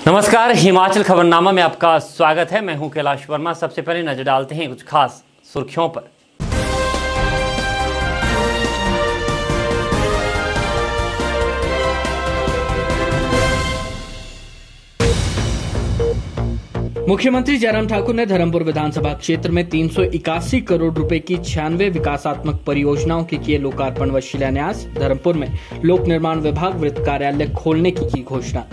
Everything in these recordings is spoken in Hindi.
नमस्कार, हिमाचल खबरनामा में आपका स्वागत है। मैं हूं कैलाश वर्मा। सबसे पहले नजर डालते हैं कुछ खास सुर्खियों पर। मुख्यमंत्री जयराम ठाकुर ने धर्मपुर विधानसभा क्षेत्र में 381 करोड़ रुपए की 96 विकासात्मक परियोजनाओं के किए लोकार्पण व शिलान्यास। धर्मपुर में लोक निर्माण विभाग वृत्त कार्यालय खोलने की घोषणा।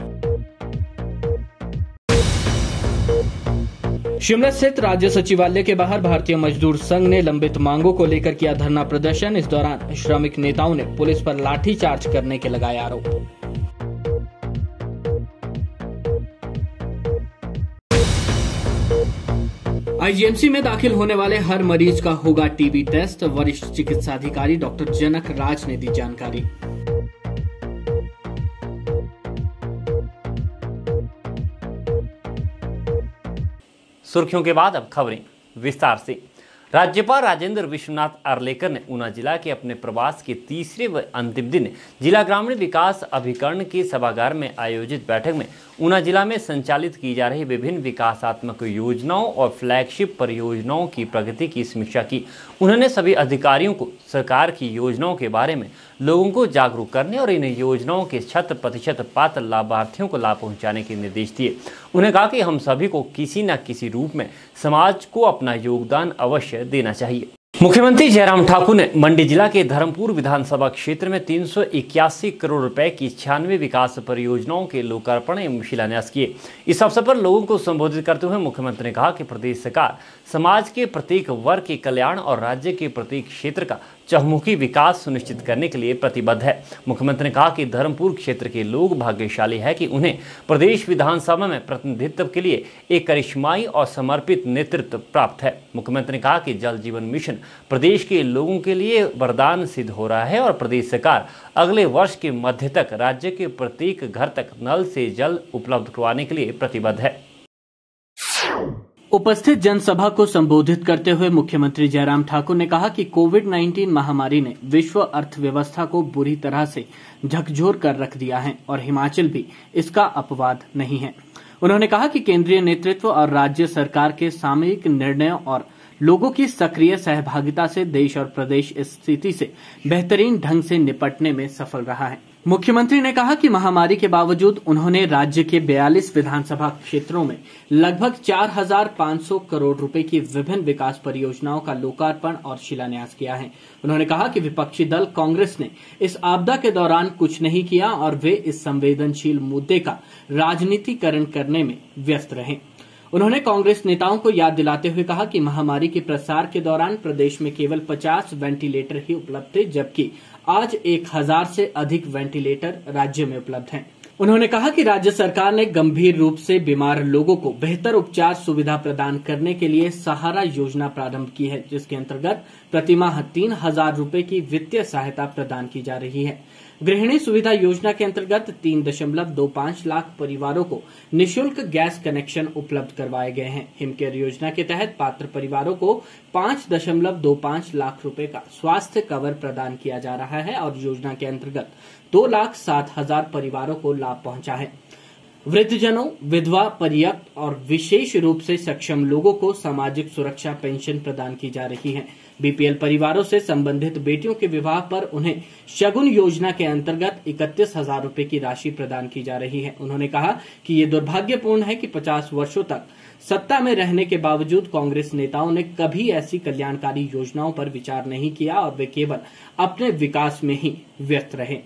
शिमला स्थित राज्य सचिवालय के बाहर भारतीय मजदूर संघ ने लंबित मांगों को लेकर किया धरना प्रदर्शन। इस दौरान श्रमिक नेताओं ने पुलिस पर लाठीचार्ज करने के लगाए आरोप। आईजीएमसी में दाखिल होने वाले हर मरीज का होगा टीबी टेस्ट। वरिष्ठ चिकित्सा अधिकारी डॉक्टर जनक राज ने दी जानकारी। सुर्खियों के बाद अब खबरें विस्तार से। राज्यपाल राजेंद्र विश्वनाथ आर्लेकर ने ऊना जिला के अपने प्रवास के तीसरे व अंतिम दिन जिला ग्रामीण विकास अभिकरण के सभागार में आयोजित बैठक में ऊना जिला में संचालित की जा रही विभिन्न विकासात्मक योजनाओं और फ्लैगशिप परियोजनाओं की प्रगति की समीक्षा की। उन्होंने सभी अधिकारियों को सरकार की योजनाओं के बारे में लोगों को जागरूक करने और इन योजनाओं के 100% पात्र लाभार्थियों को लाभ पहुंचाने के निर्देश दिए। उन्होंने कहा कि हम सभी को किसी न किसी रूप में समाज को अपना योगदान अवश्य देना चाहिए। मुख्यमंत्री जयराम ठाकुर ने मंडी जिला के धर्मपुर विधानसभा क्षेत्र में 381 करोड़ रुपए की 96 विकास परियोजनाओं के लोकार्पण एवं शिलान्यास किए। इस अवसर पर लोगों को संबोधित करते हुए मुख्यमंत्री ने कहा कि प्रदेश सरकार समाज के प्रत्येक वर्ग के कल्याण और राज्य के प्रत्येक क्षेत्र का चहुमुखी विकास सुनिश्चित करने के लिए प्रतिबद्ध है। मुख्यमंत्री ने कहा कि धर्मपुर क्षेत्र के लोग भाग्यशाली है कि उन्हें प्रदेश विधानसभा में प्रतिनिधित्व के लिए एक करिश्माई और समर्पित नेतृत्व प्राप्त है। मुख्यमंत्री ने कहा कि जल जीवन मिशन प्रदेश के लोगों के लिए वरदान सिद्ध हो रहा है और प्रदेश सरकार अगले वर्ष के मध्य तक राज्य के प्रत्येक घर तक नल से जल उपलब्ध करवाने के लिए प्रतिबद्ध है। उपस्थित जनसभा को संबोधित करते हुए मुख्यमंत्री जयराम ठाकुर ने कहा कि कोविड-19 महामारी ने विश्व अर्थव्यवस्था को बुरी तरह से झकझोर कर रख दिया है और हिमाचल भी इसका अपवाद नहीं है। उन्होंने कहा कि केंद्रीय नेतृत्व और राज्य सरकार के सामूहिक निर्णयों और लोगों की सक्रिय सहभागिता से देश और प्रदेश इस स्थिति से बेहतरीन ढंग से निपटने में सफल रहा है। मुख्यमंत्री ने कहा कि महामारी के बावजूद उन्होंने राज्य के 42 विधानसभा क्षेत्रों में लगभग 4,500 करोड़ रुपए की विभिन्न विकास परियोजनाओं का लोकार्पण और शिलान्यास किया है। उन्होंने कहा कि विपक्षी दल कांग्रेस ने इस आपदा के दौरान कुछ नहीं किया और वे इस संवेदनशील मुद्दे का राजनीतिकरण करने में व्यस्त रहे। उन्होंने कांग्रेस नेताओं को याद दिलाते हुए कहा कि महामारी के प्रसार के दौरान प्रदेश में केवल 50 वेंटिलेटर ही उपलब्ध थे, जबकि आज 1000 से अधिक वेंटिलेटर राज्य में उपलब्ध हैं। उन्होंने कहा कि राज्य सरकार ने गंभीर रूप से बीमार लोगों को बेहतर उपचार सुविधा प्रदान करने के लिए सहारा योजना प्रारंभ की है, जिसके अंतर्गत प्रतिमाह 3,000 रुपए की वित्तीय सहायता प्रदान की जा रही है। गृहिणी सुविधा योजना के अंतर्गत 3.25 लाख परिवारों को निःशुल्क गैस कनेक्शन उपलब्ध करवाए गए हैं। हिमकेयर योजना के तहत पात्र परिवारों को 5.25 लाख रुपए का स्वास्थ्य कवर प्रदान किया जा रहा है और योजना के अंतर्गत 2,07,000 परिवारों को लाभ पहुंचा है। वृद्धजनों, विधवा, परित्यक्त और विशेष रूप से सक्षम लोगों को सामाजिक सुरक्षा पेंशन प्रदान की जा रही है। बीपीएल परिवारों से संबंधित बेटियों के विवाह पर उन्हें शगुन योजना के अंतर्गत 31,000 रुपए की राशि प्रदान की जा रही है। उन्होंने कहा कि ये दुर्भाग्यपूर्ण है कि 50 वर्षों तक सत्ता में रहने के बावजूद कांग्रेस नेताओं ने कभी ऐसी कल्याणकारी योजनाओं पर विचार नहीं किया और वे केवल अपने विकास में ही व्यस्त रहे।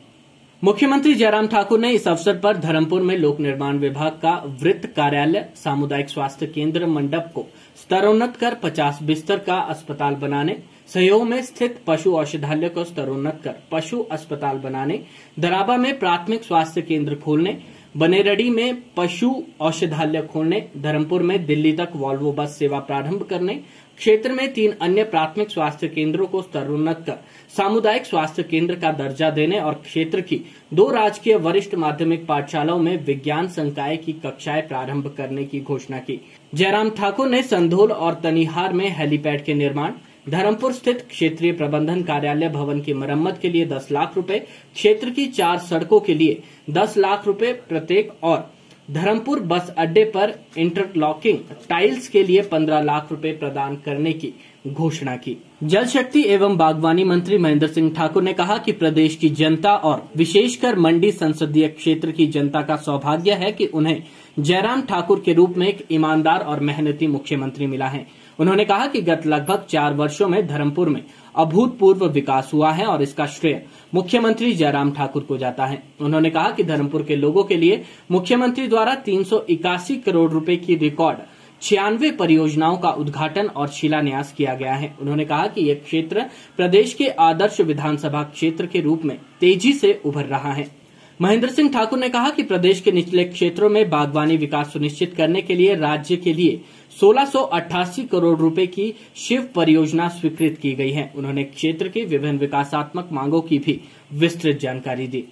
मुख्यमंत्री जयराम ठाकुर ने इस अवसर पर धर्मपुर में लोक निर्माण विभाग का वृत्त कार्यालय, सामुदायिक स्वास्थ्य केंद्र मंडप को स्तरोन्नत कर 50 बिस्तर का अस्पताल बनाने, सहयोग में स्थित पशु औषधालय को स्तरोन्नत कर पशु अस्पताल बनाने, दराबा में प्राथमिक स्वास्थ्य केंद्र खोलने, बनेरडी में पशु औषधालय खोलने, धर्मपुर में दिल्ली तक वॉल्वो बस सेवा प्रारंभ करने, क्षेत्र में 3 अन्य प्राथमिक स्वास्थ्य केंद्रों को स्तरोन्नत कर सामुदायिक स्वास्थ्य केंद्र का दर्जा देने और क्षेत्र की 2 राजकीय वरिष्ठ माध्यमिक पाठशालाओं में विज्ञान संकाय की कक्षाएं प्रारंभ करने की घोषणा की। जयराम ठाकुर ने संधोल और तनिहार में हेलीपैड के निर्माण, धर्मपुर स्थित क्षेत्रीय प्रबंधन कार्यालय भवन की मरम्मत के लिए 10 लाख रुपए, क्षेत्र की 4 सड़कों के लिए 10 लाख रुपए प्रत्येक और धर्मपुर बस अड्डे पर इंटरलॉकिंग टाइल्स के लिए 15 लाख रुपए प्रदान करने की घोषणा की। जल शक्ति एवं बागवानी मंत्री महेंद्र सिंह ठाकुर ने कहा कि प्रदेश की जनता और विशेषकर मंडी संसदीय क्षेत्र की जनता का सौभाग्य है कि उन्हें जयराम ठाकुर के रूप में एक ईमानदार और मेहनती मुख्यमंत्री मिला है। उन्होंने कहा कि गत लगभग 4 वर्षों में धर्मपुर में अभूतपूर्व विकास हुआ है और इसका श्रेय मुख्यमंत्री जयराम ठाकुर को जाता है। उन्होंने कहा कि धर्मपुर के लोगों के लिए मुख्यमंत्री द्वारा 381 करोड़ रुपए की रिकॉर्ड 96 परियोजनाओं का उद्घाटन और शिलान्यास किया गया है। उन्होंने कहा कि यह क्षेत्र प्रदेश के आदर्श विधानसभा क्षेत्र के रूप में तेजी से उभर रहा है। महेंद्र सिंह ठाकुर ने कहा कि प्रदेश के निचले क्षेत्रों में बागवानी विकास सुनिश्चित करने के लिए राज्य के लिए 1688 करोड़ रुपए की शिव परियोजना स्वीकृत की गई है। उन्होंने क्षेत्र की विभिन्न विकासात्मक मांगों की भी विस्तृत जानकारी दी।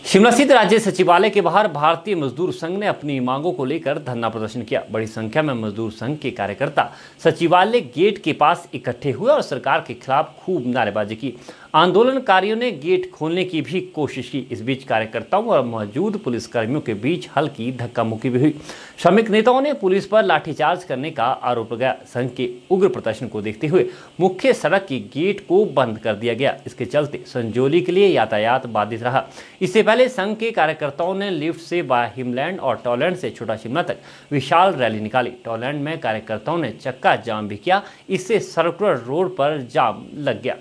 शिमला स्थित राज्य सचिवालय के बाहर भारतीय मजदूर संघ ने अपनी मांगों को लेकर धरना प्रदर्शन किया। बड़ी संख्या में मजदूर संघ के कार्यकर्ता सचिवालय गेट के पास इकट्ठे हुए और सरकार के खिलाफ खूब नारेबाजी की। आंदोलनकारियों ने गेट खोलने की भी कोशिश की। इस बीच कार्यकर्ताओं और मौजूद पुलिसकर्मियों के बीच हल्की धक्का मुक्की भी हुई। श्रमिक नेताओं ने पुलिस पर लाठीचार्ज करने का आरोप लगाया। संघ के उग्र प्रदर्शन को देखते हुए मुख्य सड़क की गेट को बंद कर दिया गया। इसके चलते संजौली के लिए यातायात बाधित रहा। इससे पहले संघ के कार्यकर्ताओं ने लिफ्ट से हिमलैंड और टॉयलैंड से छोटा शिमला तक विशाल रैली निकाली। टॉयलैंड में कार्यकर्ताओं ने चक्का जाम भी किया। इससे सर्कुलर रोड पर जाम लग गया।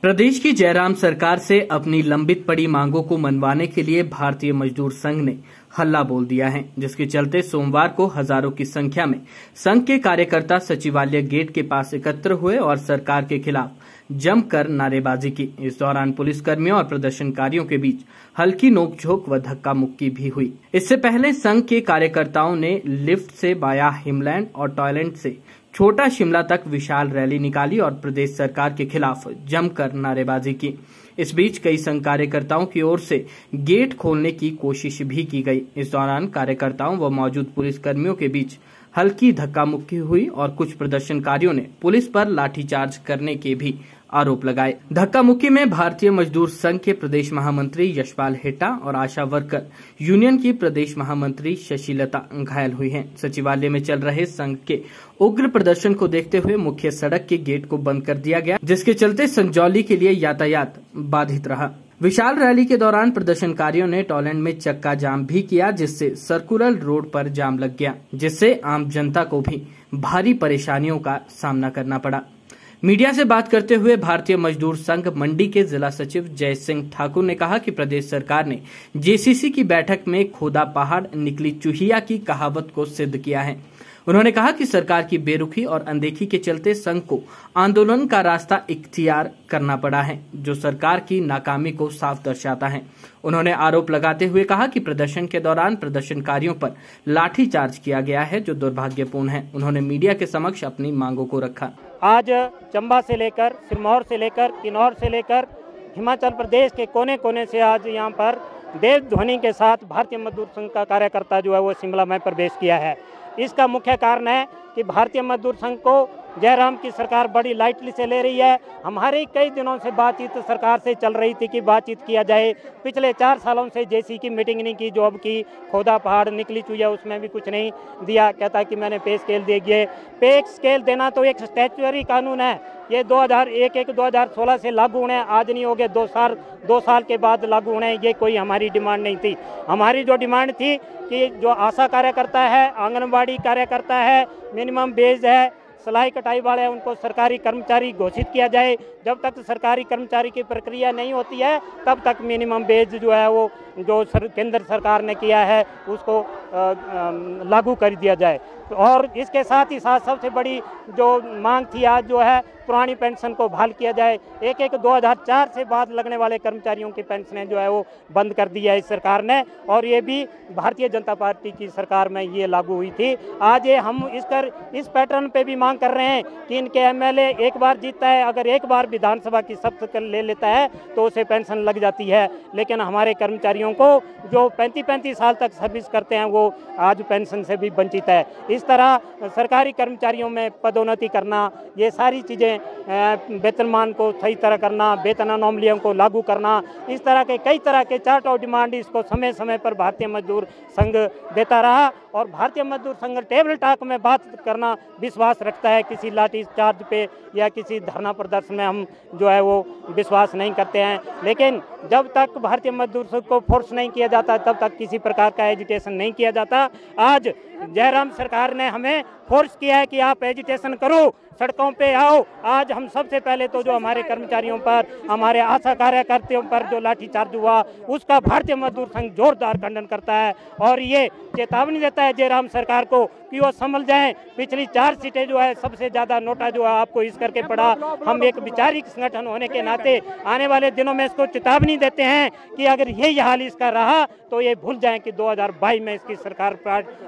प्रदेश की जयराम सरकार से अपनी लंबित पड़ी मांगों को मनवाने के लिए भारतीय मजदूर संघ ने हल्ला बोल दिया है, जिसके चलते सोमवार को हजारों की संख्या में संघ के कार्यकर्ता सचिवालय गेट के पास एकत्र हुए और सरकार के खिलाफ जमकर नारेबाजी की। इस दौरान पुलिसकर्मियों और प्रदर्शनकारियों के बीच हल्की नोकझोंक व धक्का मुक्की भी हुई। इससे पहले संघ के कार्यकर्ताओं ने लिफ्ट से वाया हिमलैंड और टॉयलेट से छोटा शिमला तक विशाल रैली निकाली और प्रदेश सरकार के खिलाफ जमकर नारेबाजी की। इस बीच कई संघ कार्यकर्ताओं की ओर से गेट खोलने की कोशिश भी की गई। इस दौरान कार्यकर्ताओं व मौजूद पुलिसकर्मियों के बीच हल्की धक्का मुक्की हुई और कुछ प्रदर्शनकारियों ने पुलिस पर लाठीचार्ज करने के भी आरोप लगाए। धक्का मुक्की में भारतीय मजदूर संघ के प्रदेश महामंत्री यशपाल हेटा और आशा वर्कर यूनियन की प्रदेश महामंत्री शशिलता घायल हुई हैं। सचिवालय में चल रहे संघ के उग्र प्रदर्शन को देखते हुए मुख्य सड़क के गेट को बंद कर दिया गया, जिसके चलते संजौली के लिए यातायात बाधित रहा। विशाल रैली के दौरान प्रदर्शनकारियों ने टॉयलेट में चक्का जाम भी किया, जिससे सर्कुलर रोड पर जाम लग गया, जिससे आम जनता को भी भारी परेशानियों का सामना करना पड़ा। मीडिया से बात करते हुए भारतीय मजदूर संघ मंडी के जिला सचिव जय सिंह ठाकुर ने कहा कि प्रदेश सरकार ने जेसीसी की बैठक में खोदा पहाड़ निकली चूहिया की कहावत को सिद्ध किया है। उन्होंने कहा कि सरकार की बेरुखी और अनदेखी के चलते संघ को आंदोलन का रास्ता इख्तियार करना पड़ा है, जो सरकार की नाकामी को साफ दर्शाता है। उन्होंने आरोप लगाते हुए कहा कि प्रदर्शन के दौरान प्रदर्शनकारियों पर लाठीचार्ज किया गया है, जो दुर्भाग्यपूर्ण है। उन्होंने मीडिया के समक्ष अपनी मांगों को रखा। आज चंबा से लेकर सिरमौर से लेकर किन्नौर से लेकर हिमाचल प्रदेश के कोने कोने से आज यहाँ पर देव ध्वनि के साथ भारतीय मजदूर संघ का कार्यकर्ता जो है वो शिमला में प्रवेश किया है। इसका मुख्य कारण है कि भारतीय मजदूर संघ को जयराम की सरकार बड़ी लाइटली से ले रही है। हमारी कई दिनों से बातचीत सरकार से चल रही थी कि बातचीत किया जाए। पिछले 4 सालों से जेसी की मीटिंग नहीं की, जो अब की खोदा पहाड़ निकली चुहिया उसमें भी कुछ नहीं दिया। कहता है कि मैंने पे स्केल दे दिए। पे स्केल देना तो एक स्टैट्यूटरी कानून है, ये 2001-2016 से लागू होने, आज नहीं हो गए 2 साल के बाद लागू होने। ये कोई हमारी डिमांड नहीं थी। हमारी जो डिमांड थी कि जो आशा कार्यकर्ता है, आंगनबाड़ी कार्यकर्ता है, मिनिमम वेज है, सिलाई कटाई वाले हैं, उनको सरकारी कर्मचारी घोषित किया जाए। जब तक सरकारी कर्मचारी की प्रक्रिया नहीं होती है तब तक मिनिमम वेज जो है वो जो केंद्र सरकार ने किया है उसको लागू कर दिया जाए। और इसके साथ ही साथ सबसे बड़ी जो मांग थी आज जो है पुरानी पेंशन को बहाल किया जाए। 2004 से बाद लगने वाले कर्मचारियों की पेंशनें जो है वो बंद कर दी है इस सरकार ने, और ये भी भारतीय जनता पार्टी की सरकार में ये लागू हुई थी। आज ये हम इस पैटर्न पे भी मांग कर रहे हैं कि इनके एमएलए एक बार जीतता है, अगर एक बार भी विधानसभा की शपथ ले लेता है तो उसे पेंशन लग जाती है, लेकिन हमारे कर्मचारियों को जो 35-35 साल तक सर्विस करते हैं वो आज पेंशन से भी वंचित है। इस तरह सरकारी कर्मचारियों में पदोन्नति करना, ये सारी चीज़ें, वेतनमान को सही तरह करना, वेतन अनोमलियों को लागू करना, इस तरह के कई तरह के चार्ट और डिमांड इसको समय समय पर भारतीय मजदूर संघ देता रहा। और भारतीय मजदूर संघ टेबल टॉक में बात करना विश्वास रखता है, किसी लाठी चार्ज पे या किसी धरना प्रदर्शन में हम जो है वो विश्वास नहीं करते हैं। लेकिन जब तक भारतीय मजदूर संघ को फोर्स नहीं किया जाता तब तक किसी प्रकार का एजिटेशन नहीं किया जाता। आज जयराम सरकार ने हमें फोर्स किया है कि आप एजिटेशन करो, सड़कों पे आओ। आज हम सबसे पहले तो जो हमारे कर्मचारियों पर, हमारे आशा कार्यकर्ताओं पर जो लाठीचार्ज हुआ उसका भारतीय मजदूर संघ जोरदार खंडन करता है और ये चेतावनी देता है जयराम सरकार को कि वो संभल जाएं। पिछली 4 सीटें जो है सबसे ज़्यादा नोटा जो है आपको इस करके पड़ा। हम एक वैचारिक संगठन होने के नाते आने वाले दिनों में इसको चेतावनी देते हैं कि अगर यही हाल इसका रहा तो ये भूल जाएं कि 2022 में इसकी सरकार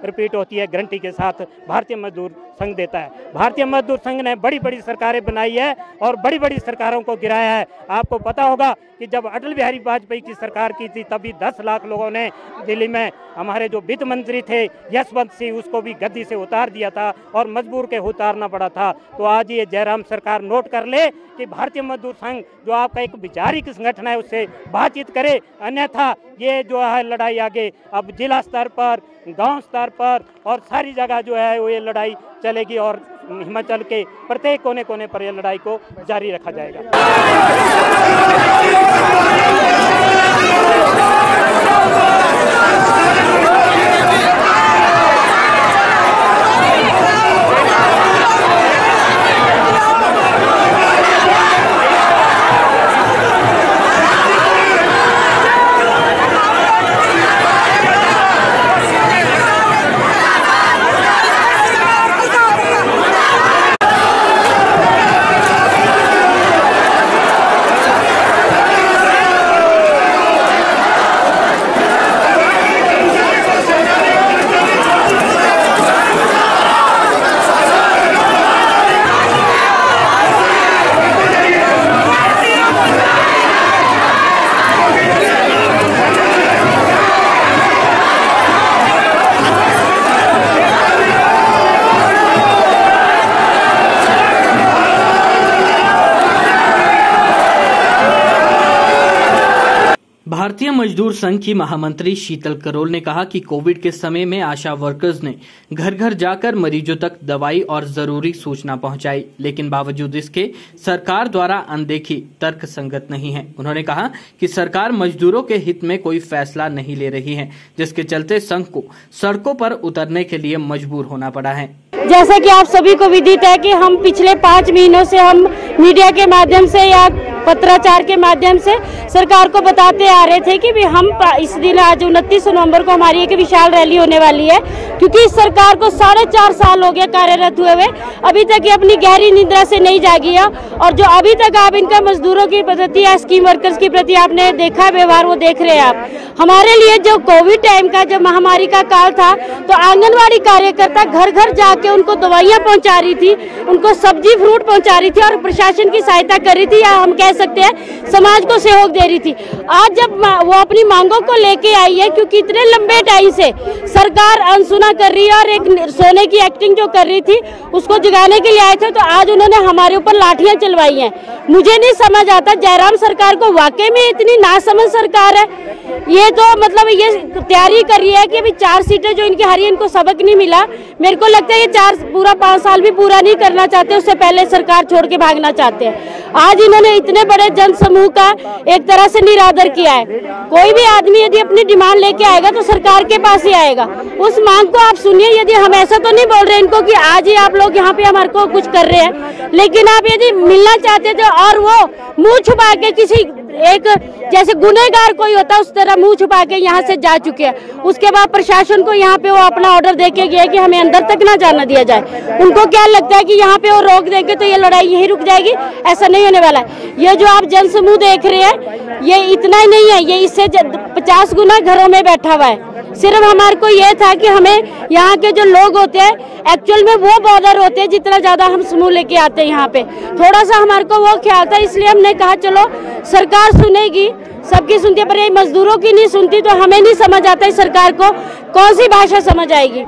रिपीट होती है, गारंटी के साथ भारतीय मजदूर संघ देता है। भारतीय मजदूर संघ ने बड़ी बड़ी सरकारें बनाई है और बड़ी बड़ी सरकारों को गिराया है। आपको पता होगा कि जब अटल बिहारी वाजपेयी की सरकार की थी तभी 10 लाख लोगों ने दिल्ली में हमारे जो वित्त मंत्री थे यशवंत सिंह, उसको भी गद्दी से उतार दिया था और मजबूर के उतारना पड़ा था। तो आज ये जयराम सरकार नोट कर ले कि भारतीय मजदूर संघ जो आपका एक वैचारिक संगठन है उससे बातचीत करे, अन्यथा ये जो है लड़ाई आगे अब जिला स्तर पर, गांव स्तर पर और सारी जगह जो है वो ये लड़ाई चलेगी और हिमाचल के प्रत्येक कोने कोने पर यह लड़ाई को जारी रखा जाएगा। भारतीय मजदूर संघ की महामंत्री शीतल करोल ने कहा कि कोविड के समय में आशा वर्कर्स ने घर घर जाकर मरीजों तक दवाई और जरूरी सूचना पहुंचाई, लेकिन बावजूद इसके सरकार द्वारा अनदेखी तर्क संगत नहीं है। उन्होंने कहा कि सरकार मजदूरों के हित में कोई फैसला नहीं ले रही है, जिसके चलते संघ को सड़कों पर उतरने के लिए मजबूर होना पड़ा है। जैसा कि आप सभी को विदित है कि हम पिछले 5 महीनों से हम मीडिया के माध्यम से या पत्राचार के माध्यम से सरकार को बताते आ रहे थे कि भी हम इस दिन आज 29 नवंबर को हमारी एक विशाल रैली होने वाली है, क्योंकि इस सरकार को 4.5 साल हो गया कार्यरत हुए अभी तक ये अपनी गहरी निद्रा से नहीं जागी है। और जो अभी तक आप इनका मजदूरों की प्रति या स्कीम वर्कर्स की प्रति आपने देखा व्यवहार वो देख रहे हैं आप। हमारे लिए जो कोविड टाइम का जब महामारी का काल था तो आंगनबाड़ी कार्यकर्ता घर घर जाके उनको दवाइयाँ पहुँचा रही थी, उनको सब्जी फ्रूट पहुँचा रही थी और प्रशासन की सहायता कर रही थी, या हम कह सकते हैं समाज को सहयोग दे रही थी। आज जब वो अपनी मांगों को लेके आई है, क्योंकि इतने लंबे टाइम से सरकार अनसुना कर रही है और एक सोने की एक्टिंग जो कर रही थी उसको जगाने के लिए आए थे, तो आज उन्होंने हमारे ऊपर लाठियां चलवाई हैं। मुझे नहीं समझ आता जयराम सरकार को वाकई में इतनी नासमझ सरकार है। ये तो मतलब ये तैयारी कर रही है कि अभी 4 सीटें जो इनकी हारी, इनको सबक नहीं मिला। मेरे को लगता है ये 5 साल भी पूरा नहीं करना चाहते, उससे पहले सरकार छोड़ के भागना चाहते हैं। आज इन्होंने इतने बड़े जन समूह का एक तरह से निरादर किया है। कोई भी आदमी यदि अपनी डिमांड लेके आएगा तो सरकार के पास ही आएगा, उस मांग को आप सुनिए। यदि हम ऐसा तो नहीं बोल रहे इनको कि आज ही आप लोग यहाँ पे हमारे को कुछ कर रहे हैं, लेकिन आप यदि मिलना चाहते थे और वो मुंह छुपा के किसी एक जैसे गुनहगार कोई होता है उस तरह मुंह छुपा के यहाँ से जा चुके हैं। उसके बाद प्रशासन को यहाँ पे वो अपना ऑर्डर दे के गया कि हमें अंदर तक ना जाना दिया जाए। उनको क्या लगता है कि यहाँ पे वो रोक देंगे तो ये लड़ाई यहीं रुक जाएगी? ऐसा नहीं होने वाला है। ये जो आप जनसमूह देख रहे हैं ये इतना ही नहीं है, ये इससे 50 गुना घरों में बैठा हुआ है। सिर्फ हमारे को ये था कि हमें यहाँ के जो लोग होते हैं एक्चुअल में वो बॉर्डर होते हैं जितना ज्यादा हम समूह लेके आते हैं यहाँ पे, थोड़ा सा हमारे को वो ख्याल था, इसलिए हमने कहा चलो सरकार सुनेगी, सबकी सुनती है, पर ये मजदूरों की नहीं सुनती तो हमें नहीं समझ आता है सरकार को कौन सी भाषा समझ आएगी।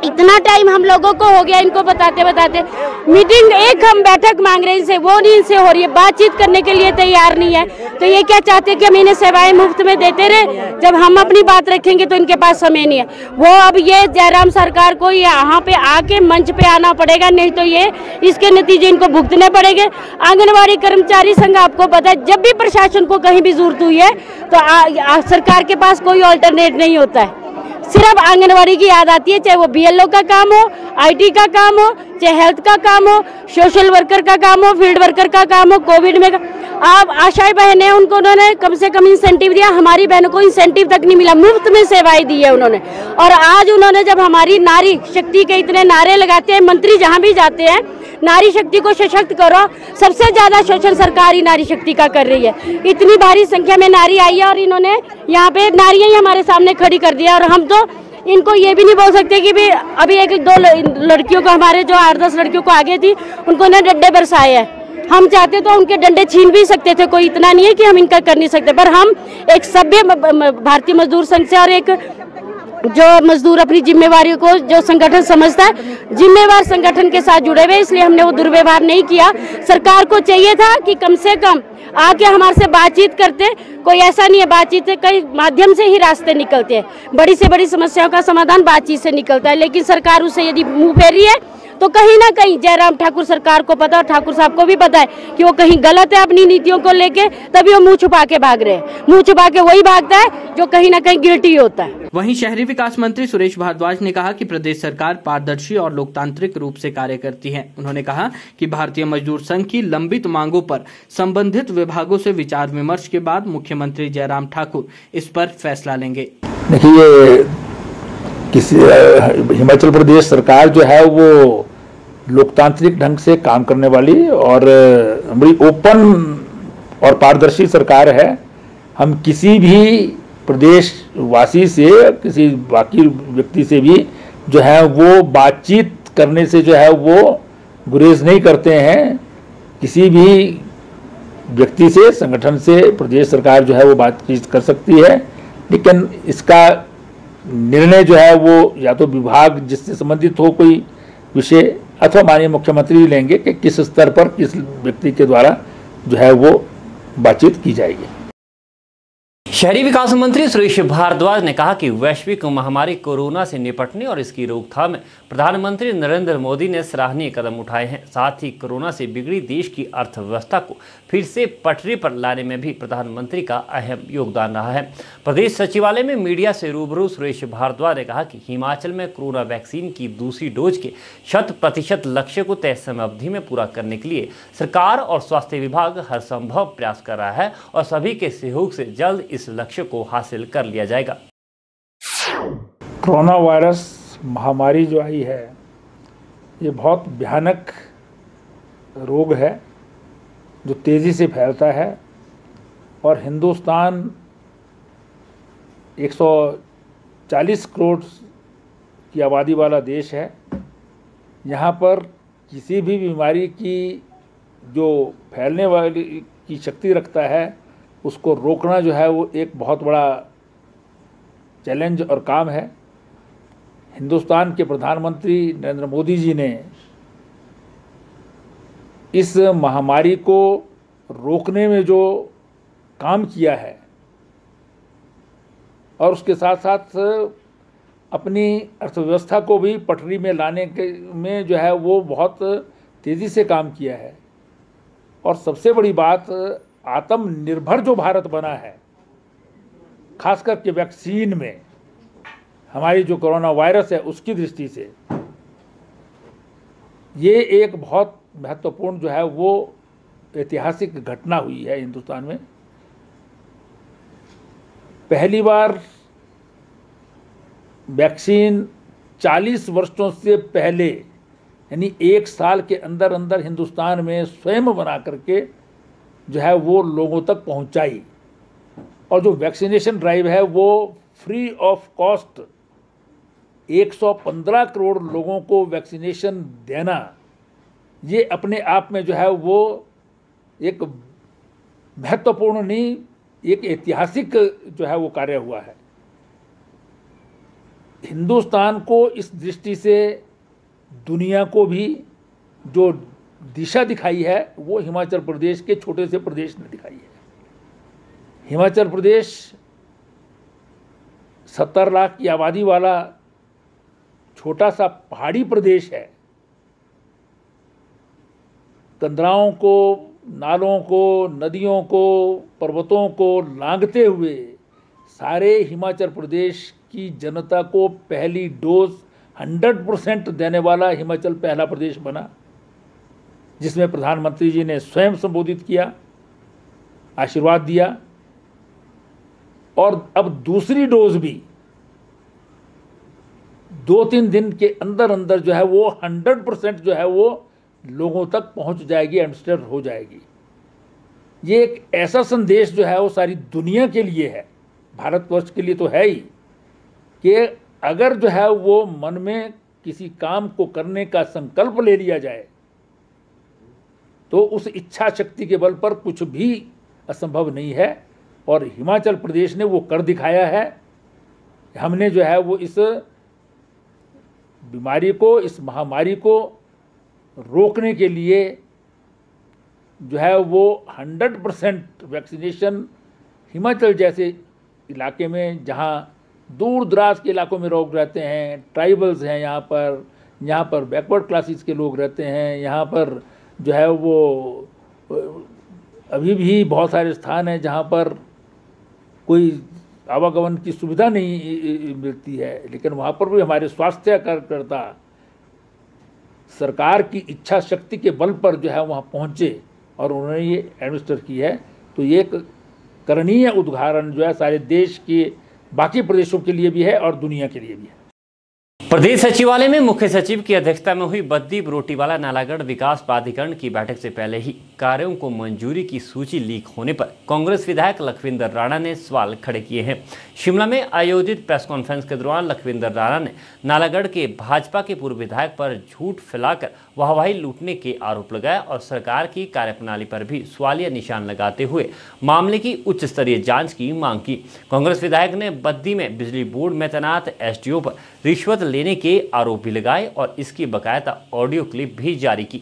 इतना टाइम हम लोगों को हो गया इनको बताते बताते। मीटिंग एक हम बैठक मांग रहे हैं इनसे, वो नहीं इनसे हो रही है, बातचीत करने के लिए तैयार नहीं है। तो ये क्या चाहते हैं कि हम इन्हें सेवाएं मुफ्त में देते रहे, जब हम अपनी बात रखेंगे तो इनके पास समय नहीं है। वो अब ये जयराम सरकार को यहाँ पे आके मंच पे आना पड़ेगा, नहीं तो ये इसके नतीजे इनको भुगतने पड़ेंगे। आंगनबाड़ी कर्मचारी संघ आपको पता है जब भी प्रशासन को कहीं भी जरूरत हुई है तो सरकार के पास कोई ऑल्टरनेट नहीं होता है, सिर्फ आंगनवाड़ी की याद आती है, चाहे वो बीएलओ का काम हो, आईटी का काम हो, चाहे हेल्थ का काम हो, सोशल वर्कर का काम हो, फील्ड वर्कर का काम हो, कोविड में आप आशाएं बहनें उनको उन्होंने कम से कम इंसेंटिव दिया, हमारी बहनों को इंसेंटिव तक नहीं मिला, मुफ्त में सेवाएं दी है उन्होंने। और आज उन्होंने जब हमारी नारी शक्ति के इतने नारे लगाते हैं, मंत्री जहाँ भी जाते हैं नारी शक्ति को सशक्त करो, सबसे ज्यादा शोषण सरकार ही नारी शक्ति का कर रही है। इतनी भारी संख्या में नारी आई है और इन्होंने यहाँ पे नारियां ही हमारे सामने खड़ी कर दिया। और हम तो इनको ये भी नहीं बोल सकते कि भी अभी एक दो लड़कियों को, हमारे जो 8-10 लड़कियों को आगे थी उनको ने डंडे बरसाए हैं। हम चाहते तो उनके डंडे छीन भी सकते थे, कोई इतना नहीं है कि हम इनका कर नहीं सकते, पर हम एक सभ्य भारतीय मजदूर संघ से और एक जो मजदूर अपनी जिम्मेवारी को जो संगठन समझता है जिम्मेवार संगठन के साथ जुड़े हुए, इसलिए हमने वो दुर्व्यवहार नहीं किया। सरकार को चाहिए था कि कम से कम आके हमारे से बातचीत करते, कोई ऐसा नहीं है, बातचीत कई माध्यम से ही रास्ते निकलते हैं, बड़ी से बड़ी समस्याओं का समाधान बातचीत से निकलता है। लेकिन सरकार उससे यदि मुंह फेर रही है तो कहीं ना कहीं जयराम ठाकुर सरकार को पता और ठाकुर साहब को भी पता है कि वो कहीं गलत है अपनी नीतियों को लेके, तभी वो मुंह छुपा के भाग रहे हैं। मुंह छुपा के वही भागता है जो कहीं ना कहीं गिल्टी होता है। वहीं शहरी विकास मंत्री सुरेश भारद्वाज ने कहा कि प्रदेश सरकार पारदर्शी और लोकतांत्रिक रूप से कार्य करती है। उन्होंने कहा कि भारतीय मजदूर संघ की लंबित मांगों पर संबंधित विभागों से विचार विमर्श के बाद मुख्यमंत्री जयराम ठाकुर इस पर फैसला लेंगे। देखिए, हिमाचल प्रदेश सरकार जो है वो लोकतांत्रिक ढंग से काम करने वाली और बड़ी ओपन और पारदर्शी सरकार है। हम किसी भी प्रदेशवासी से, किसी बाकी व्यक्ति से भी जो है वो बातचीत करने से जो है वो गुरेज नहीं करते हैं। किसी भी व्यक्ति से, संगठन से प्रदेश सरकार जो है वो बातचीत कर सकती है, लेकिन इसका निर्णय जो है वो या तो विभाग जिससे संबंधित हो कोई विषय अथवा माननीय मुख्यमंत्री लेंगे कि किस स्तर पर किस व्यक्ति के द्वारा जो है वो बातचीत की जाएगी। शहरी विकास मंत्री सुरेश भारद्वाज ने कहा कि वैश्विक महामारी कोरोना से निपटने और इसकी रोकथाम में प्रधानमंत्री नरेंद्र मोदी ने सराहनीय कदम उठाए हैं। साथ ही कोरोना से बिगड़ी देश की अर्थव्यवस्था को फिर से पटरी पर लाने में भी प्रधानमंत्री का अहम योगदान रहा है। प्रदेश सचिवालय में मीडिया से रूबरू सुरेश भारद्वाज ने कहा कि हिमाचल में कोरोना वैक्सीन की दूसरी डोज के 100% लक्ष्य को तय समय अवधि में पूरा करने के लिए सरकार और स्वास्थ्य विभाग हर संभव प्रयास कर रहा है और सभी के सहयोग से जल्द इस लक्ष्य को हासिल कर लिया जाएगा। कोरोना वायरस महामारी जो आई है ये बहुत भयानक रोग है जो तेज़ी से फैलता है और हिंदुस्तान 140 करोड़ की आबादी वाला देश है। यहाँ पर किसी भी बीमारी की जो फैलने वाली की शक्ति रखता है उसको रोकना जो है वो एक बहुत बड़ा चैलेंज और काम है। हिंदुस्तान के प्रधानमंत्री नरेंद्र मोदी जी ने इस महामारी को रोकने में जो काम किया है और उसके साथ साथ अपनी अर्थव्यवस्था को भी पटरी में लाने के में जो है वो बहुत तेज़ी से काम किया है। और सबसे बड़ी बात, आत्मनिर्भर जो भारत बना है, खास करके वैक्सीन में हमारी जो कोरोना वायरस है उसकी दृष्टि से ये एक बहुत महत्वपूर्ण जो है वो ऐतिहासिक घटना हुई है हिंदुस्तान में। पहली बार वैक्सीन 40 वर्षों से पहले यानी 1 साल के अंदर अंदर हिंदुस्तान में स्वयं बना करके जो है वो लोगों तक पहुंचाई। और जो वैक्सीनेशन ड्राइव है वो फ्री ऑफ कॉस्ट 115 करोड़ लोगों को वैक्सीनेशन देना, ये अपने आप में जो है वो एक महत्वपूर्ण नहीं, एक ऐतिहासिक जो है वो कार्य हुआ है। हिंदुस्तान को इस दृष्टि से दुनिया को भी जो दिशा दिखाई है वो हिमाचल प्रदेश के छोटे से प्रदेश ने दिखाई है। हिमाचल प्रदेश 70 लाख की आबादी वाला छोटा सा पहाड़ी प्रदेश है। कंदराओं को, नालों को, नदियों को, पर्वतों को लांघते हुए सारे हिमाचल प्रदेश की जनता को पहली डोज 100% देने वाला हिमाचल पहला प्रदेश बना, जिसमें प्रधानमंत्री जी ने स्वयं संबोधित किया, आशीर्वाद दिया। और अब दूसरी डोज भी 2-3 दिन के अंदर अंदर जो है वो 100% जो है वो लोगों तक पहुंच जाएगी, एडमिनिस्टर हो जाएगी। ये एक ऐसा संदेश जो है वो सारी दुनिया के लिए है, भारतवर्ष के लिए तो है ही, कि अगर जो है वो मन में किसी काम को करने का संकल्प ले लिया जाए तो उस इच्छा शक्ति के बल पर कुछ भी असंभव नहीं है। और हिमाचल प्रदेश ने वो कर दिखाया है। हमने जो है वो इस बीमारी को, इस महामारी को रोकने के लिए जो है वो 100% वैक्सीनेशन हिमाचल जैसे इलाके में, जहाँ दूर दराज के इलाकों में लोग रहते हैं, ट्राइबल्स हैं यहाँ पर बैकवर्ड क्लासेस के लोग रहते हैं, यहाँ पर जो है वो अभी भी बहुत सारे स्थान हैं जहाँ पर कोई आवागमन की सुविधा नहीं मिलती है, लेकिन वहाँ पर भी हमारे स्वास्थ्य कार्यकर्ता सरकार की इच्छा शक्ति के बल पर जो है वहाँ पहुँचे और उन्होंने ये एडमिनिस्टर की है। तो ये एक करणीय उदाहरण जो है सारे देश के बाकी प्रदेशों के लिए भी है और दुनिया के लिए भी है। प्रदेश सचिवालय में मुख्य सचिव की अध्यक्षता में हुई बद्दी बरोटीवाला नालागढ़ विकास प्राधिकरण की बैठक से पहले ही कार्यों को मंजूरी की सूची लीक होने पर कांग्रेस विधायक लखविंदर राणा ने सवाल खड़े किए हैं। शिमला में आयोजित प्रेस कॉन्फ्रेंस के दौरान लखविंदर राणा ने नालागढ़ के भाजपा के पूर्व विधायक पर झूठ फैलाकर वाहवाही लूटने के आरोप लगाए और सरकार की कार्यप्रणाली पर भी सवालिया निशान लगाते हुए मामले की उच्च स्तरीय जांच की मांग की। कांग्रेस विधायक ने बद्दी में बिजली बोर्ड में तैनात एसडीओ पर रिश्वत लेने के आरोप भी लगाए और इसकी बकायदा ऑडियो क्लिप भी जारी की।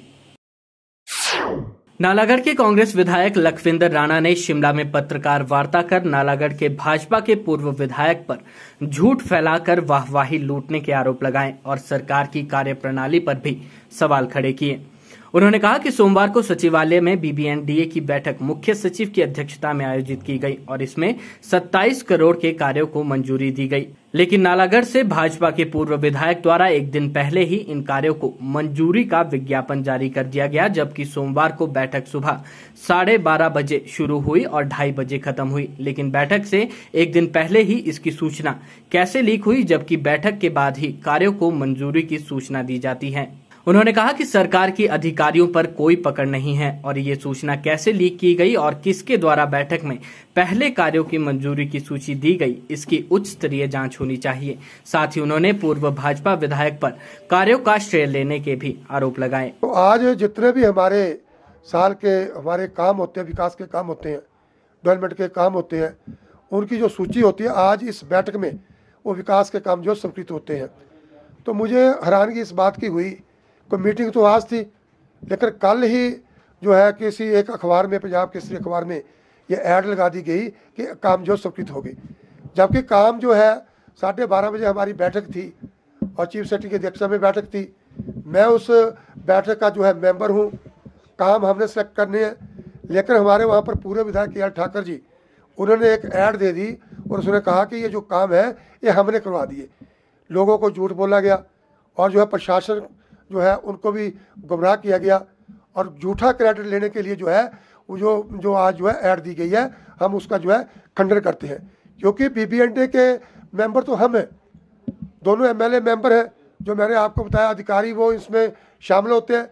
नालागढ़ के कांग्रेस विधायक लखविंदर राणा ने शिमला में पत्रकार वार्ता कर नालागढ़ के भाजपा के पूर्व विधायक पर झूठ फैलाकर वाहवाही लूटने के आरोप लगाए और सरकार की कार्यप्रणाली पर भी सवाल खड़े किए। उन्होंने कहा कि सोमवार को सचिवालय में बीबीएनडीए की बैठक मुख्य सचिव की अध्यक्षता में आयोजित की गई और इसमें 27 करोड़ के कार्यों को मंजूरी दी गई, लेकिन नालागढ़ से भाजपा के पूर्व विधायक द्वारा एक दिन पहले ही इन कार्यों को मंजूरी का विज्ञापन जारी कर दिया गया, जबकि सोमवार को बैठक सुबह 12:30 बजे शुरू हुई और 2:30 बजे खत्म हुई। लेकिन बैठक से एक दिन पहले ही इसकी सूचना कैसे लीक हुई, जबकि बैठक के बाद ही कार्यों को मंजूरी की सूचना दी जाती है। उन्होंने कहा कि सरकार के अधिकारियों पर कोई पकड़ नहीं है और ये सूचना कैसे लीक की गई और किसके द्वारा बैठक में पहले कार्यों की मंजूरी की सूची दी गई, इसकी उच्च स्तरीय जांच होनी चाहिए। साथ ही उन्होंने पूर्व भाजपा विधायक पर कार्यों का श्रेय लेने के भी आरोप लगाए। तो आज जितने भी हमारे साल के हमारे काम होते हैं, विकास के काम होते हैं, डेवलपमेंट के काम होते हैं, उनकी जो सूची होती है आज इस बैठक में वो विकास के काम जो स्वीकृत होते हैं। तो मुझे हैरानगी इस बात की हुई, कोई मीटिंग तो आज थी लेकिन कल ही जो है किसी एक अखबार में, पंजाब केसरी अखबार में ये ऐड लगा दी गई कि काम जो स्वीकृत हो गई, जबकि काम जो है 12:30 बजे हमारी बैठक थी और चीफ सेक्रेटरी की अध्यक्षता में बैठक थी। मैं उस बैठक का जो है मेंबर हूँ, काम हमने सेलेक्ट करने हैं, लेकिन हमारे वहाँ पर पूरे विधायक के ठाकर जी उन्होंने एक ऐड दे दी और उसने कहा कि ये जो काम है ये हमने करवा दिए। लोगों को झूठ बोला गया और जो है प्रशासन जो है उनको भी गुमराह किया गया और झूठा क्रेडिट लेने के लिए जो है वो जो आज जो है ऐड दी गई है, हम उसका जो है खंडन करते हैं, क्योंकि BBND के मेंबर तो हम हैं, दोनों MLA मेंबर हैं, जो मैंने आपको बताया अधिकारी वो इसमें शामिल होते हैं।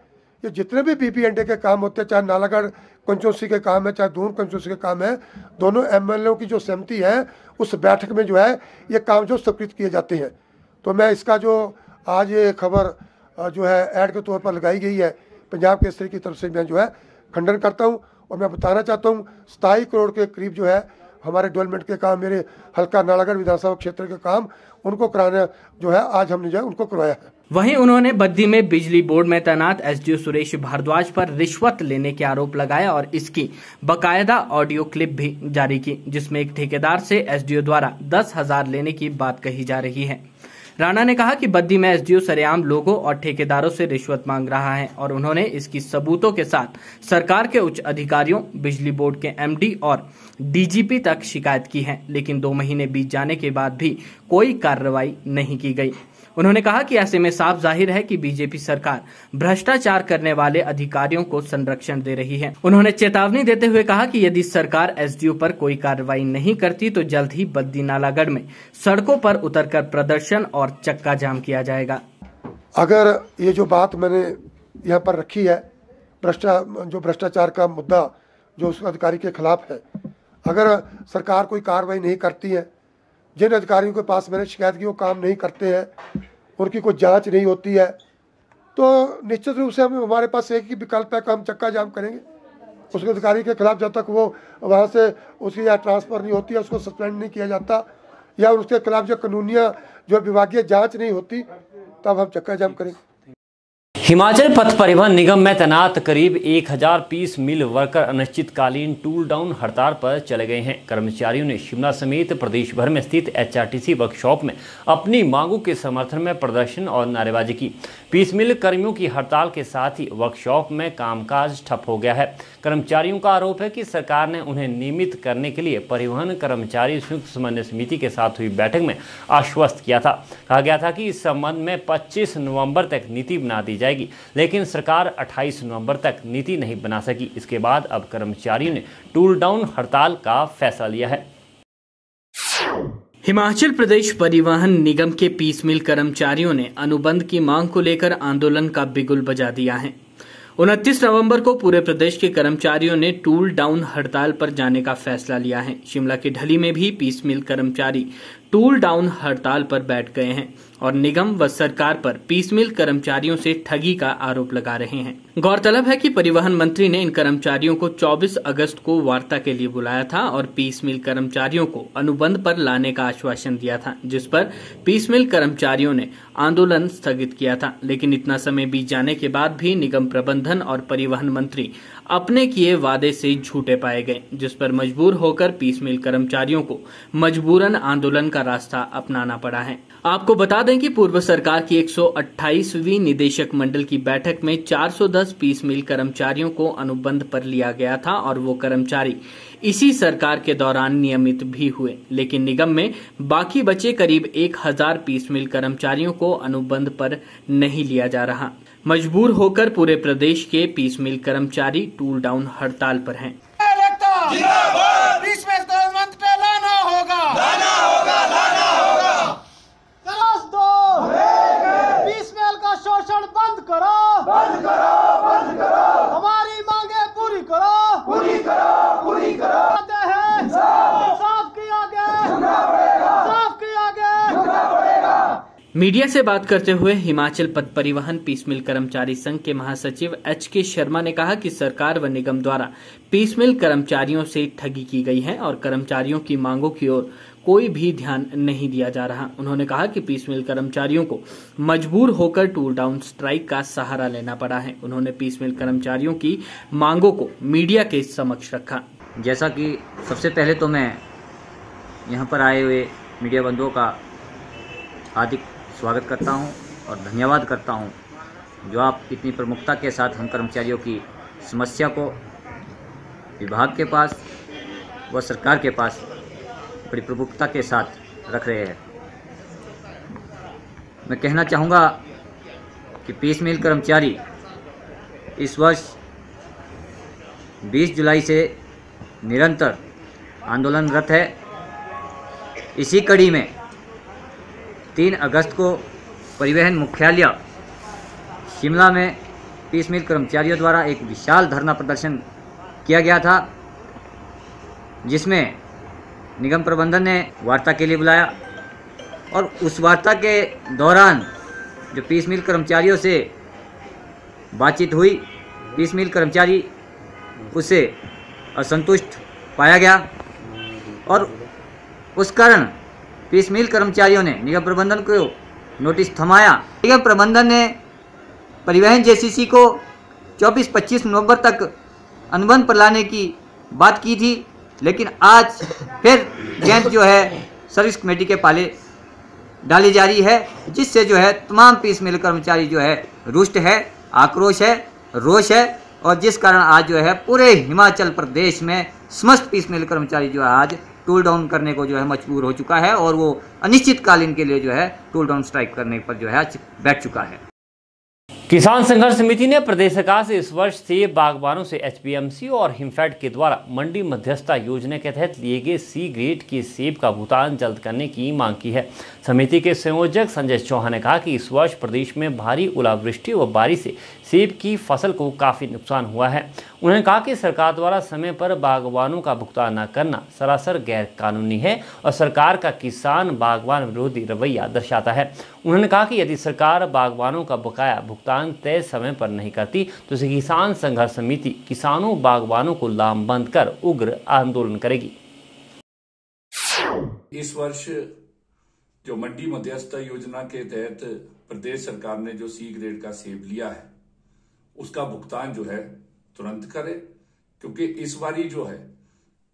ये जितने भी BBND के काम होते हैं, चाहे नालागढ़ कंचोसी के काम है, चाहे दून कंचोसी के काम है, दोनों MLA की जो सहमति है उस बैठक में जो है ये काम जो स्वीकृत किए जाते हैं। तो मैं इसका जो आज ये खबर जो है ऐड के तौर पर लगाई गई है पंजाब केसरी की तरफ से, मैं जो है खंडन करता हूँ। और मैं बताना चाहता हूँ 27 करोड़ के करीब जो है हमारे डेवलपमेंट के काम, मेरे हल्का नालागढ़ विधानसभा क्षेत्र के काम, उनको कराने जो है आज हमने जो है उनको करवाया है। वहीं उन्होंने बद्दी में बिजली बोर्ड में तैनात SDO सुरेश भारद्वाज पर रिश्वत लेने के आरोप लगाया और इसकी बकायदा ऑडियो क्लिप भी जारी की, जिसमें एक ठेकेदार से SDO द्वारा 10,000 लेने की बात कही जा रही है। राणा ने कहा कि बद्दी में SDO सरेआम लोगों और ठेकेदारों से रिश्वत मांग रहा है और उन्होंने इसकी सबूतों के साथ सरकार के उच्च अधिकारियों, बिजली बोर्ड के MD और DGP तक शिकायत की है, लेकिन 2 महीने बीत जाने के बाद भी कोई कार्रवाई नहीं की गई। उन्होंने कहा कि ऐसे में साफ जाहिर है कि बीजेपी सरकार भ्रष्टाचार करने वाले अधिकारियों को संरक्षण दे रही है। उन्होंने चेतावनी देते हुए कहा कि यदि सरकार SDO पर कोई कार्रवाई नहीं करती तो जल्द ही बद्दी नालागढ़ में सड़कों पर उतरकर प्रदर्शन और चक्का जाम किया जाएगा। अगर ये जो बात मैंने यहाँ पर रखी है, भ्रष्टाचार का मुद्दा जो उस अधिकारी के खिलाफ है, अगर सरकार कोई कार्रवाई नहीं करती है, जिन अधिकारियों के पास मैंने शिकायत की वो काम नहीं करते हैं, उनकी कोई जांच नहीं होती है, तो निश्चित रूप से हमारे पास एक ही विकल्प है कि हम चक्का जाम करेंगे उस अधिकारी के खिलाफ। जब तक वो वहाँ से उसकी या ट्रांसफ़र नहीं होती है, उसको सस्पेंड नहीं किया जाता, या उसके खिलाफ जो कानूनी जो विभागीय जाँच नहीं होती, तब हम चक्का जाम करेंगे। हिमाचल पथ परिवहन निगम में तैनात करीब 1000 पीस मिल वर्कर अनिश्चितकालीन टूल डाउन हड़ताल पर चले गए हैं। कर्मचारियों ने शिमला समेत प्रदेश भर में स्थित HRTC वर्कशॉप में अपनी मांगों के समर्थन में प्रदर्शन और नारेबाजी की। पीस मिल कर्मियों की हड़ताल के साथ ही वर्कशॉप में कामकाज ठप हो गया है। कर्मचारियों का आरोप है कि सरकार ने उन्हें नियमित करने के लिए परिवहन कर्मचारी संयुक्त समन्वय समिति के साथ हुई बैठक में आश्वस्त किया था। कहा गया था कि इस संबंध में 25 नवंबर तक नीति बना दी जाएगी, लेकिन सरकार 28 नवंबर तक नीति नहीं बना सकी। इसके बाद अब कर्मचारियों ने टूल डाउन हड़ताल का फैसला लिया है। हिमाचल प्रदेश परिवहन निगम के पीस मिल कर्मचारियों ने अनुबंध की मांग को लेकर आंदोलन का बिगुल बजा दिया है। 29 नवंबर को पूरे प्रदेश के कर्मचारियों ने टूल डाउन हड़ताल पर जाने का फैसला लिया है। शिमला के ढली में भी पीस मिल कर्मचारी टूल डाउन हड़ताल पर बैठ गए हैं और निगम व सरकार पर पीस मिल कर्मचारियों से ठगी का आरोप लगा रहे हैं। गौरतलब है कि परिवहन मंत्री ने इन कर्मचारियों को 24 अगस्त को वार्ता के लिए बुलाया था और पीस मिल कर्मचारियों को अनुबंध पर लाने का आश्वासन दिया था, जिस पर पीस मिल कर्मचारियों ने आंदोलन स्थगित किया था। लेकिन इतना समय बीत जाने के बाद भी निगम प्रबंधन और परिवहन मंत्री अपने किए वादे से झूठे पाए गए, जिस पर मजबूर होकर पीस मिल कर्मचारियों को मजबूरन आंदोलन का रास्ता अपनाना पड़ा है। आपको बता दें कि पूर्व सरकार की 128वीं निदेशक मंडल की बैठक में 410 पीस मिल कर्मचारियों को अनुबंध पर लिया गया था और वो कर्मचारी इसी सरकार के दौरान नियमित भी हुए, लेकिन निगम में बाकी बचे करीब 1000 पीस मिल कर्मचारियों को अनुबंध पर नहीं लिया जा रहा। मजबूर होकर पूरे प्रदेश के पीस मिल कर्मचारी टूल डाउन हड़ताल पर हैं। शोषण बंद करो, बंद करो, बंद करो, हमारी मांगे पूरी करो, पूरी करो, पूरी करो। साफ किया गया, साफ किया गया। मीडिया से बात करते हुए हिमाचल पथ परिवहन पीस मिल कर्मचारी संघ के महासचिव HK शर्मा ने कहा कि सरकार व निगम द्वारा पीस मिल कर्मचारियों से ठगी की गई है और कर्मचारियों की मांगों की ओर कोई भी ध्यान नहीं दिया जा रहा। उन्होंने कहा कि पीस मिल कर्मचारियों को मजबूर होकर टूल डाउन स्ट्राइक का सहारा लेना पड़ा है। उन्होंने पीस मिल कर्मचारियों की मांगों को मीडिया के समक्ष रखा। जैसा कि सबसे पहले तो मैं यहाँ पर आए हुए मीडिया बंधुओं का हार्दिक स्वागत करता हूँ और धन्यवाद करता हूँ, जो आप इतनी प्रमुखता के साथ हम कर्मचारियों की समस्या को विभाग के पास व सरकार के पास बड़ी प्रमुखता के साथ रख रहे हैं। मैं कहना चाहूँगा कि पीस मिल कर्मचारी इस वर्ष 20 जुलाई से निरंतर आंदोलनरत है इसी कड़ी में 3 अगस्त को परिवहन मुख्यालय शिमला में पीस मिल कर्मचारियों द्वारा एक विशाल धरना प्रदर्शन किया गया था, जिसमें निगम प्रबंधन ने वार्ता के लिए बुलाया और उस वार्ता के दौरान जो पीस मिल कर्मचारियों से बातचीत हुई, पीस मिल कर्मचारी उससे असंतुष्ट पाया गया और उस कारण पीस मिल कर्मचारियों ने निगम प्रबंधन को नोटिस थमाया। निगम प्रबंधन ने परिवहन जेसीसी को 24-25 नवंबर तक अनुबंध पर लाने की बात की थी, लेकिन आज फिर गेंद जो है सर्विस कमेटी के पाले डाली जा रही है, जिससे जो है तमाम पीस मिल कर्मचारी जो है रुष्ट है, आक्रोश है, रोष है और जिस कारण आज जो है पूरे हिमाचल प्रदेश में समस्त पीस मिल कर्मचारी जो है आज टूल डाउन करने को जो है मजबूर हो चुका है और वो अनिश्चितकालीन के लिए जो है टूल डाउन स्ट्राइक करने पर जो है आज बैठ चुका है। किसान संघर्ष समिति ने प्रदेश सरकार से इस वर्ष सेब बागवानों से एचपीएमसी और हिमफेड के द्वारा मंडी मध्यस्थता योजना के तहत लिए गए सी ग्रेड के सेब का भुगतान जल्द करने की मांग की है। समिति के संयोजक संजय चौहान ने कहा कि इस वर्ष प्रदेश में भारी ओलावृष्टि व बारिश से सेब की फसल को काफ़ी नुकसान हुआ है। उन्होंने कहा कि सरकार द्वारा समय पर बागवानों का भुगतान न करना सरासर गैर कानूनी है और सरकार का किसान बागवान विरोधी रवैया दर्शाता है। उन्होंने कहा कि यदि सरकार बागवानों का बकाया भुगतान तय समय पर नहीं करती तो किसान संघर्ष समिति किसानों बागवानों को लामबंद कर उग्र आंदोलन करेगी। इस वर्ष जो मंडी मध्यस्थता योजना के तहत प्रदेश सरकार ने जो सी ग्रेड का सेब लिया है उसका भुगतान जो है तुरंत करे, क्योंकि इस बारी जो है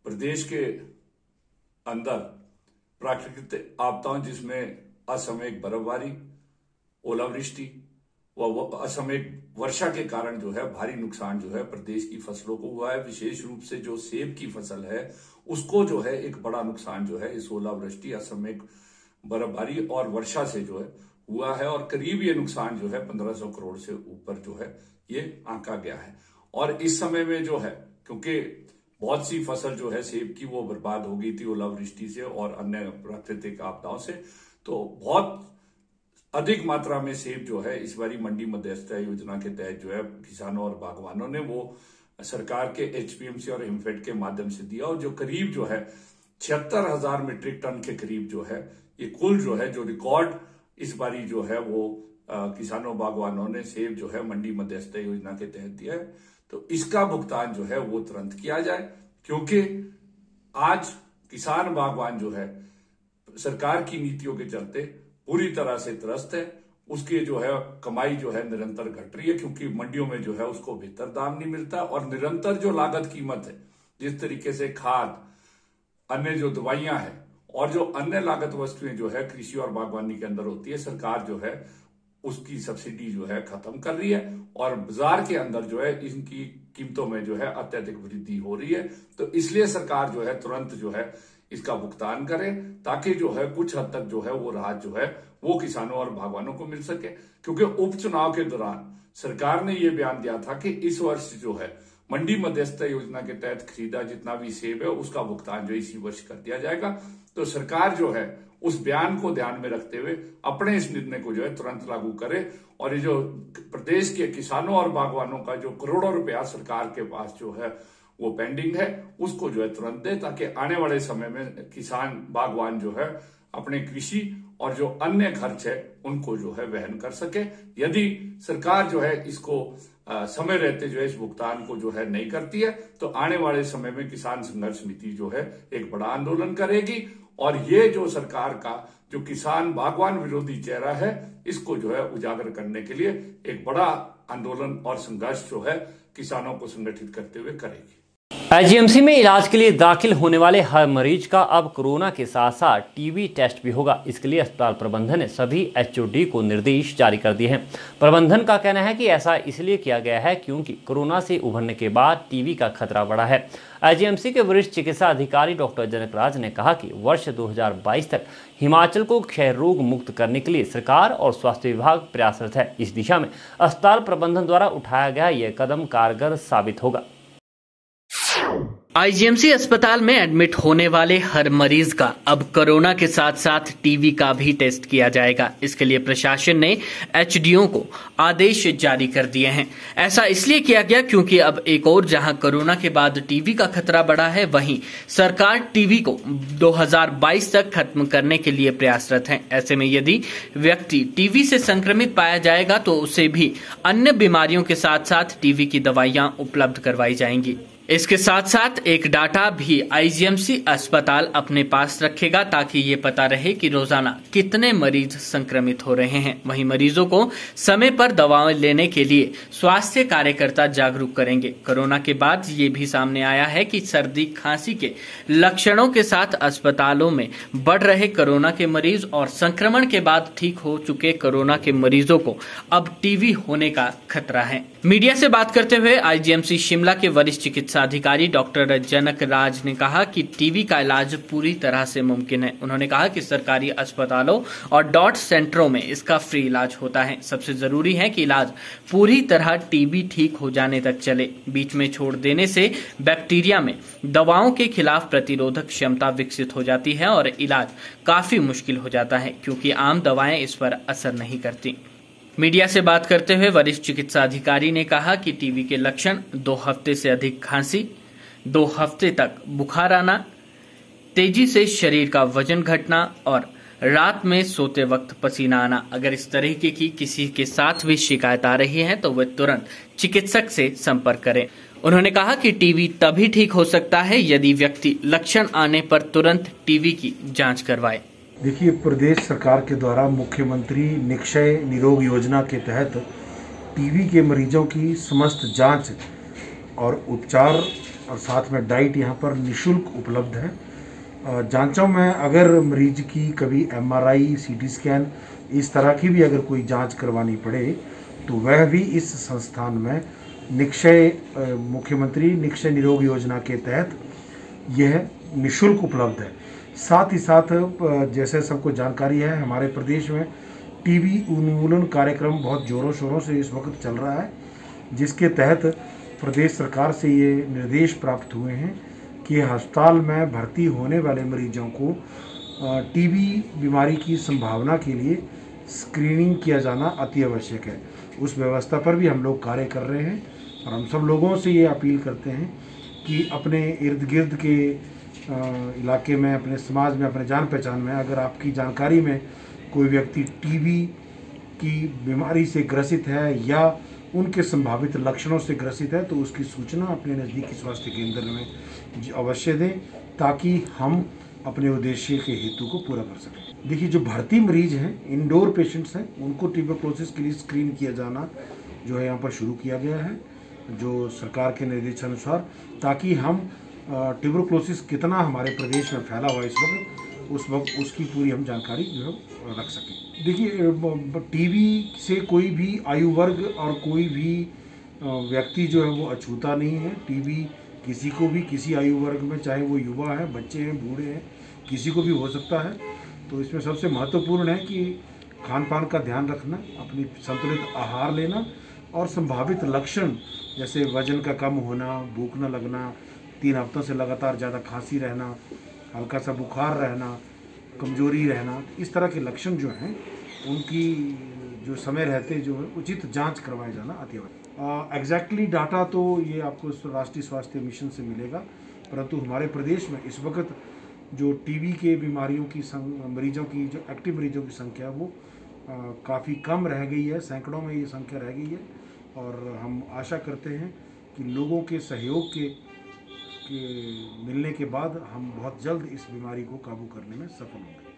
प्रदेश के अंदर प्राकृतिक आपदाओं जिसमें असामयिक बर्फबारी, ओलावृष्टि व असामयिक वर्षा के कारण जो है भारी नुकसान जो है प्रदेश की फसलों को हुआ है। विशेष रूप से जो सेब की फसल है उसको जो है एक बड़ा नुकसान जो है इस ओलावृष्टि, असामयिक बर्फबारी और वर्षा से जो है हुआ है और करीब ये नुकसान जो है 1500 करोड़ से ऊपर जो है ये आंका गया है। और इस समय में जो है क्योंकि बहुत सी फसल जो है सेब की वो बर्बाद हो गई थी ओलावृष्टि से और अन्य प्राकृतिक आपदाओं से, तो बहुत अधिक मात्रा में सेब जो है इस बारी मंडी मध्यस्थता योजना के तहत जो है किसानों और बागवानों ने वो सरकार के एचपीएमसी और हिमफेड के माध्यम से दिया और जो करीब जो है 76,000 मीट्रिक टन के करीब जो है ये कुल जो है जो रिकॉर्ड इस बारी जो है वो किसानों बागवानों ने सेब जो है मंडी मध्यस्थता योजना के तहत दिया है। तो इसका भुगतान जो है वो तुरंत किया जाए, क्योंकि आज किसान बागवान जो है सरकार की नीतियों के चलते पूरी तरह से त्रस्त है। उसकी जो है कमाई जो है निरंतर घट रही है, क्योंकि मंडियों में जो है उसको बेहतर दाम नहीं मिलता और निरंतर जो लागत कीमत है जिस तरीके से खाद, अन्य जो दवाइयां हैं और जो अन्य लागत वस्तुएं जो है कृषि और बागवानी के अंदर होती है, सरकार जो है उसकी सब्सिडी जो है खत्म कर रही है और बाजार के अंदर जो है इनकी कीमतों में जो है अत्यधिक वृद्धि हो रही है। तो इसलिए सरकार जो है तुरंत जो है इसका भुगतान करे, ताकि जो है कुछ हद तक जो है वो राहत जो है वो किसानों और बागवानों को मिल सके। क्योंकि उपचुनाव के दौरान सरकार ने ये बयान दिया था कि इस वर्ष जो है मंडी मध्यस्थता योजना के तहत खरीदा जितना भी सेब है उसका भुगतान जो इसी वर्ष कर दिया जाएगा। तो सरकार जो है उस बयान को ध्यान में रखते हुए अपने इस निर्णय को जो है तुरंत लागू करे और ये जो प्रदेश के किसानों और बागवानों का जो करोड़ों रुपया सरकार के पास जो है वो पेंडिंग है उसको जो है तुरंत दे, ताकि आने वाले समय में किसान बागवान जो है अपने कृषि और जो अन्य खर्च है उनको जो है वहन कर सके। यदि सरकार जो है इसको समय रहते जो है इस भुगतान को जो है नहीं करती है तो आने वाले समय में किसान संघर्ष समिति जो है एक बड़ा आंदोलन करेगी और ये जो सरकार का जो किसान बागवान विरोधी चेहरा है इसको जो है उजागर करने के लिए एक बड़ा आंदोलन और संघर्ष जो है किसानों को संगठित करते हुए करेगी। आईजीएमसी में इलाज के लिए दाखिल होने वाले हर मरीज का अब कोरोना के साथ साथ टीबी टेस्ट भी होगा। इसके लिए अस्पताल प्रबंधन ने सभी एचओडी को निर्देश जारी कर दिए हैं। प्रबंधन का कहना है कि ऐसा इसलिए किया गया है क्योंकि कोरोना से उभरने के बाद टीबी का खतरा बढ़ा है। आईजीएमसी के वरिष्ठ चिकित्सा अधिकारी डॉक्टर जनकराज ने कहा कि वर्ष 2022 तक हिमाचल को क्षय रोग मुक्त करने के लिए सरकार और स्वास्थ्य विभाग प्रयासरत है। इस दिशा में अस्पताल प्रबंधन द्वारा उठाया गया यह कदम कारगर साबित होगा। आईजीएमसी अस्पताल में एडमिट होने वाले हर मरीज का अब कोरोना के साथ साथ टीबी का भी टेस्ट किया जाएगा। इसके लिए प्रशासन ने एचडीओ को आदेश जारी कर दिए हैं। ऐसा इसलिए किया गया क्योंकि अब एक और जहां कोरोना के बाद टीबी का खतरा बढ़ा है, वहीं सरकार टीबी को 2022 तक खत्म करने के लिए प्रयासरत है। ऐसे में यदि व्यक्ति टीबी से संक्रमित पाया जाएगा तो उसे भी अन्य बीमारियों के साथ साथ टीबी की दवाइयां उपलब्ध करवाई जाएंगी। इसके साथ साथ एक डाटा भी आईजीएमसी अस्पताल अपने पास रखेगा ताकि ये पता रहे कि रोजाना कितने मरीज संक्रमित हो रहे हैं। वहीं मरीजों को समय पर दवाएं लेने के लिए स्वास्थ्य कार्यकर्ता जागरूक करेंगे। कोरोना के बाद ये भी सामने आया है कि सर्दी खांसी के लक्षणों के साथ अस्पतालों में बढ़ रहे कोरोना के मरीज और संक्रमण के बाद ठीक हो चुके कोरोना के मरीजों को अब टीबी होने का खतरा है। मीडिया से बात करते हुए आईजीएमसी शिमला के वरिष्ठ चिकित्सा अधिकारी डॉक्टर जनक राज ने कहा कि टीबी का इलाज पूरी तरह से मुमकिन है। उन्होंने कहा कि सरकारी अस्पतालों और डॉट सेंटरों में इसका फ्री इलाज होता है। सबसे जरूरी है कि इलाज पूरी तरह टीबी ठीक हो जाने तक चले। बीच में छोड़ देने से बैक्टीरिया में दवाओं के खिलाफ प्रतिरोधक क्षमता विकसित हो जाती है और इलाज काफी मुश्किल हो जाता है क्योंकि आम दवाएं इस पर असर नहीं करती। मीडिया से बात करते हुए वरिष्ठ चिकित्सा अधिकारी ने कहा कि टीबी के लक्षण 2 हफ्ते से अधिक खांसी, 2 हफ्ते तक बुखार आना, तेजी से शरीर का वजन घटना और रात में सोते वक्त पसीना आना। अगर इस तरीके की किसी के साथ भी शिकायत आ रही है तो वह तुरंत चिकित्सक से संपर्क करें। उन्होंने कहा कि टीबी तभी ठीक हो सकता है यदि व्यक्ति लक्षण आने पर तुरंत टीबी की जांच करवाए। देखिए, प्रदेश सरकार के द्वारा मुख्यमंत्री निक्षय निरोग योजना के तहत टीबी के मरीजों की समस्त जांच और उपचार और साथ में डाइट यहाँ पर निशुल्क उपलब्ध है। जांचों में अगर मरीज की कभी एमआरआई, सीटी स्कैन इस तरह की भी अगर कोई जांच करवानी पड़े तो वह भी इस संस्थान में मुख्यमंत्री निक्षय निरोग योजना के तहत यह निशुल्क उपलब्ध है। साथ ही साथ जैसे सबको जानकारी है, हमारे प्रदेश में टीबी उन्मूलन कार्यक्रम बहुत ज़ोरों शोरों से इस वक्त चल रहा है, जिसके तहत प्रदेश सरकार से ये निर्देश प्राप्त हुए हैं कि अस्पताल में भर्ती होने वाले मरीजों को टीबी बीमारी की संभावना के लिए स्क्रीनिंग किया जाना अति आवश्यक है। उस व्यवस्था पर भी हम लोग कार्य कर रहे हैं और हम सब लोगों से ये अपील करते हैं कि अपने इर्द गिर्द के इलाके में, अपने समाज में, अपने जान पहचान में अगर आपकी जानकारी में कोई व्यक्ति टीबी की बीमारी से ग्रसित है या उनके संभावित लक्षणों से ग्रसित है तो उसकी सूचना अपने नज़दीकी स्वास्थ्य केंद्र में अवश्य दें ताकि हम अपने उद्देश्य के हेतु को पूरा कर सकें। देखिए, जो भर्ती मरीज हैं, इंडोर पेशेंट्स हैं, उनको ट्यूबरक्लोसिस के लिए स्क्रीन किया जाना जो है यहाँ पर शुरू किया गया है, जो सरकार के निर्देशानुसार, ताकि हम ट्यूबरक्लोसिस कितना हमारे प्रदेश में फैला हुआ उस वक्त उसकी पूरी हम जानकारी जो है रख सकें। देखिए, टीबी से कोई भी आयु वर्ग और कोई भी व्यक्ति जो है वो अछूता नहीं है। टीबी किसी को भी, किसी आयु वर्ग में, चाहे वो युवा है, बच्चे हैं, बूढ़े हैं, किसी को भी हो सकता है। तो इसमें सबसे महत्वपूर्ण है कि खान पान का ध्यान रखना, अपनी संतुलित आहार लेना और संभावित लक्षण जैसे वजन का कम होना, भूख न लगना, 3 हफ्तों से लगातार ज़्यादा खांसी रहना, हल्का सा बुखार रहना, कमजोरी रहना, इस तरह के लक्षण जो हैं उनकी जो समय रहते जो है उचित जांच करवाए जाना अति आवश्यक। एग्जैक्टली डाटा तो ये आपको राष्ट्रीय स्वास्थ्य मिशन से मिलेगा, परंतु हमारे प्रदेश में इस वक्त जो टीबी के बीमारियों की मरीजों की जो एक्टिव मरीजों की संख्या वो काफ़ी कम रह गई है, सैकड़ों में ये संख्या रह गई है और हम आशा करते हैं कि लोगों के सहयोग के मिलने के बाद हम बहुत जल्द इस बीमारी को काबू करने में सफल होंगे।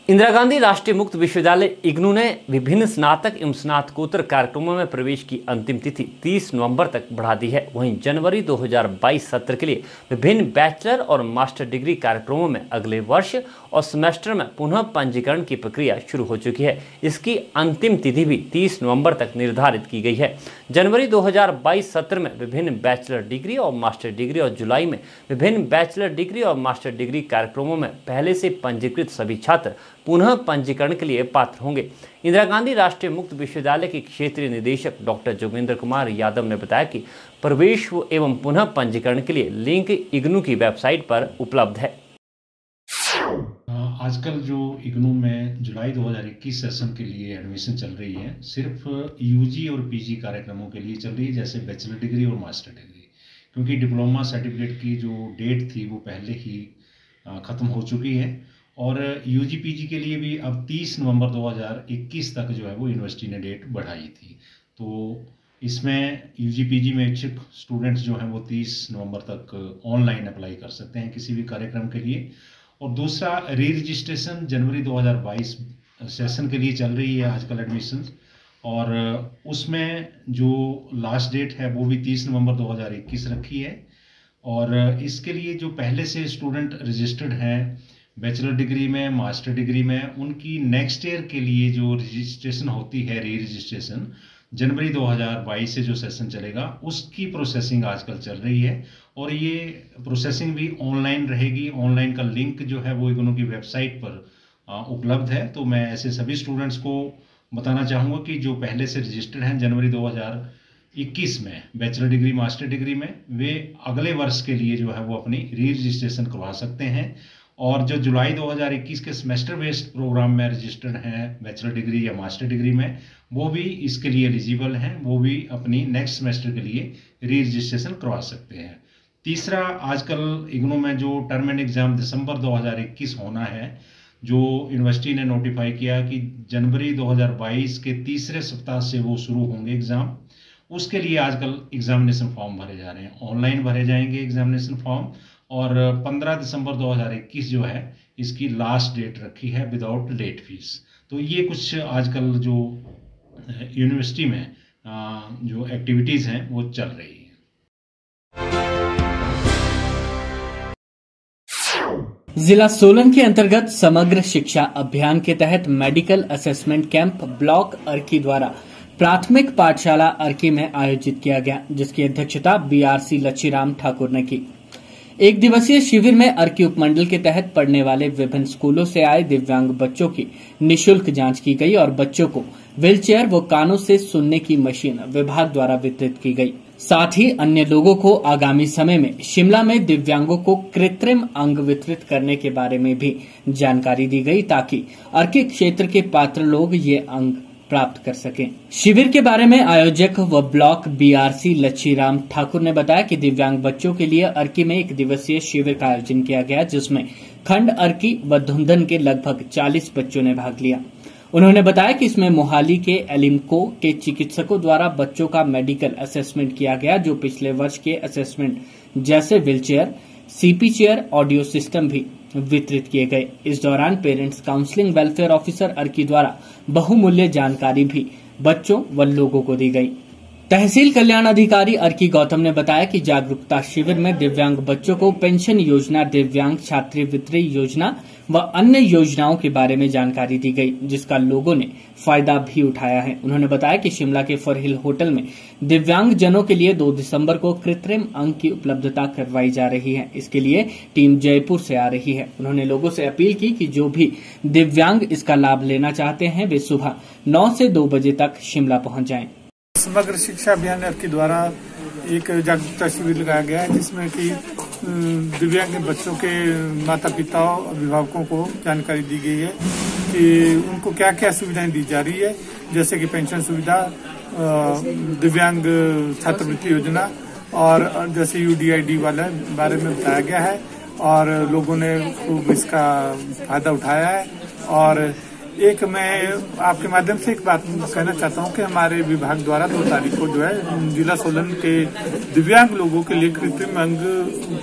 इंदिरा गांधी राष्ट्रीय मुक्त विश्वविद्यालय इग्नू ने विभिन्न स्नातक एवं स्नातकोत्तर कार्यक्रमों में प्रवेश की अंतिम तिथि 30 नवंबर तक बढ़ा दी है। वहीं जनवरी 2022 सत्र के लिए विभिन्न बैचलर और मास्टर डिग्री कार्यक्रमों में अगले वर्ष और सेमेस्टर में पुनः पंजीकरण की प्रक्रिया शुरू हो चुकी है। इसकी अंतिम तिथि भी 30 नवंबर तक निर्धारित की गई है। जनवरी 2022 सत्र में विभिन्न बैचलर डिग्री और मास्टर डिग्री और जुलाई में विभिन्न बैचलर डिग्री और मास्टर डिग्री कार्यक्रमों में पहले से पंजीकृत सभी छात्र पुनः पंजीकरण के लिए पात्र होंगे। इंदिरा गांधी राष्ट्रीय मुक्त विश्वविद्यालय के क्षेत्रीय निदेशक डॉक्टर जोगेंद्र कुमार यादव ने बताया कि प्रवेश एवं पुनः पंजीकरण के लिए लिंक इग्नू की वेबसाइट पर उपलब्ध है। आजकल जो इग्नू में जुलाई 2021 सेशन के लिए एडमिशन चल रही है, सिर्फ यूजी और पीजी कार्यक्रमों के लिए चल रही है, जैसे बैचलर डिग्री और मास्टर डिग्री, क्योंकि डिप्लोमा सर्टिफिकेट की जो डेट थी वो पहले ही ख़त्म हो चुकी है। और यूजी पीजी के लिए भी अब 30 नवंबर 2021 तक जो है वो यूनिवर्सिटी ने डेट बढ़ाई थी। तो इसमें यूजी पीजी में इच्छुक स्टूडेंट्स जो हैं वो 30 नवंबर तक ऑनलाइन अप्लाई कर सकते हैं किसी भी कार्यक्रम के लिए। और दूसरा, री रजिस्ट्रेशन जनवरी 2022 सेशन के लिए चल रही है आजकल एडमिशन्स, और उसमें जो लास्ट डेट है वो भी 30 नवंबर 2021 रखी है। और इसके लिए जो पहले से स्टूडेंट रजिस्टर्ड हैं बैचलर डिग्री में, मास्टर डिग्री में, उनकी नेक्स्ट ईयर के लिए जो रजिस्ट्रेशन होती है, री रजिस्ट्रेशन, जनवरी 2022 से जो सेशन चलेगा उसकी प्रोसेसिंग आजकल चल रही है। और ये प्रोसेसिंग भी ऑनलाइन रहेगी। ऑनलाइन का लिंक जो है वो इग्नू की वेबसाइट पर उपलब्ध है। तो मैं ऐसे सभी स्टूडेंट्स को बताना चाहूँगा कि जो पहले से रजिस्टर्ड हैं जनवरी 2021 में बैचलर डिग्री, मास्टर डिग्री में, वे अगले वर्ष के लिए जो है वो अपनी री रजिस्ट्रेशन करवा सकते हैं। और जो जुलाई 2021 के सेमेस्टर बेस्ड प्रोग्राम में रजिस्टर्ड हैं बैचलर डिग्री या मास्टर डिग्री में, वो भी इसके लिए एलिजिबल हैं, वो भी अपनी नेक्स्ट सेमेस्टर के लिए री रजिस्ट्रेशन करवा सकते हैं। तीसरा, आजकल इग्नू में जो टर्म एंड एग्ज़ाम दिसंबर 2021 होना है, जो यूनिवर्सिटी ने नोटिफाई किया कि जनवरी 2022 के तीसरे सप्ताह से वो शुरू होंगे एग्ज़ाम, उसके लिए आजकल एग्जामिनेशन फॉर्म भरे जा रहे हैं। ऑनलाइन भरे जाएंगे एग्जामिनेशन फॉर्म, और 15 दिसंबर 2021 जो है इसकी लास्ट डेट रखी है विदाउट लेट फीस। तो ये कुछ आजकल जो यूनिवर्सिटी में जो एक्टिविटीज़ हैं वो चल रही है। जिला सोलन के अंतर्गत समग्र शिक्षा अभियान के तहत medical assessment camp block Arki द्वारा प्राथमिक पाठशाला अर्की में आयोजित किया गया, जिसकी अध्यक्षता बीआरसी लच्छीराम ठाकुर ने की। एक दिवसीय शिविर में अर्की उपमंडल के तहत पढ़ने वाले विभिन्न स्कूलों से आए दिव्यांग बच्चों की निःशुल्क जांच की गई और बच्चों को व्हीलचेयर व कानों से सुनने की मशीन विभाग द्वारा वितरित की गई। साथ ही अन्य लोगों को आगामी समय में शिमला में दिव्यांगों को कृत्रिम अंग वितरित करने के बारे में भी जानकारी दी गई, ताकि अर्की क्षेत्र के पात्र लोग ये अंग प्राप्त कर सकें। शिविर के बारे में आयोजक व ब्लॉक बीआरसी लच्छीराम ठाकुर ने बताया कि दिव्यांग बच्चों के लिए अर्की में एक दिवसीय शिविर का आयोजन किया गया, जिसमें खंड अर्की व धुंधन के लगभग 40 बच्चों ने भाग लिया। उन्होंने बताया कि इसमें मोहाली के एलिम्को के चिकित्सकों द्वारा बच्चों का मेडिकल असेसमेंट किया गया, जो पिछले वर्ष के असेसमेंट जैसे wheelchair, CP chair, audio system भी वितरित किए गए। इस दौरान parents counselling welfare officer Arki द्वारा बहुमूल्य जानकारी भी बच्चों व लोगों को दी गई। तहसील कल्याण अधिकारी अर्की गौतम ने बताया कि जागरूकता शिविर में दिव्यांग बच्चों को पेंशन योजना, दिव्यांग छात्रवृत्ति योजना व अन्य योजनाओं के बारे में जानकारी दी गई, जिसका लोगों ने फायदा भी उठाया है। उन्होंने बताया कि शिमला के फॉरहिल होटल में दिव्यांग जनों के लिए 2 दिसंबर को कृत्रिम अंग की उपलब्धता करवाई जा रही है। इसके लिए टीम जयपुर से आ रही है। उन्होंने लोगों से अपील की कि जो भी दिव्यांग इसका लाभ लेना चाहते हैं वे सुबह 9 से 2 बजे तक शिमला पहुंच जाएं। समग्र शिक्षा अभियान अर्की द्वारा एक जागरूकता शिविर लगाया गया है, जिसमें कि दिव्यांग बच्चों के माता पिता और अभिभावकों को जानकारी दी गई है कि उनको क्या क्या सुविधाएं दी जा रही है, जैसे कि पेंशन सुविधा, दिव्यांग छात्रवृत्ति योजना और जैसे यूडीआईडी वाले बारे में बताया गया है और लोगों ने खूब इसका फायदा उठाया है। और एक मैं आपके माध्यम से एक बात कहना चाहता हूं कि हमारे विभाग द्वारा 2 तारीख को जो है जिला सोलन के दिव्यांग लोगों के लिए कृत्रिम अंग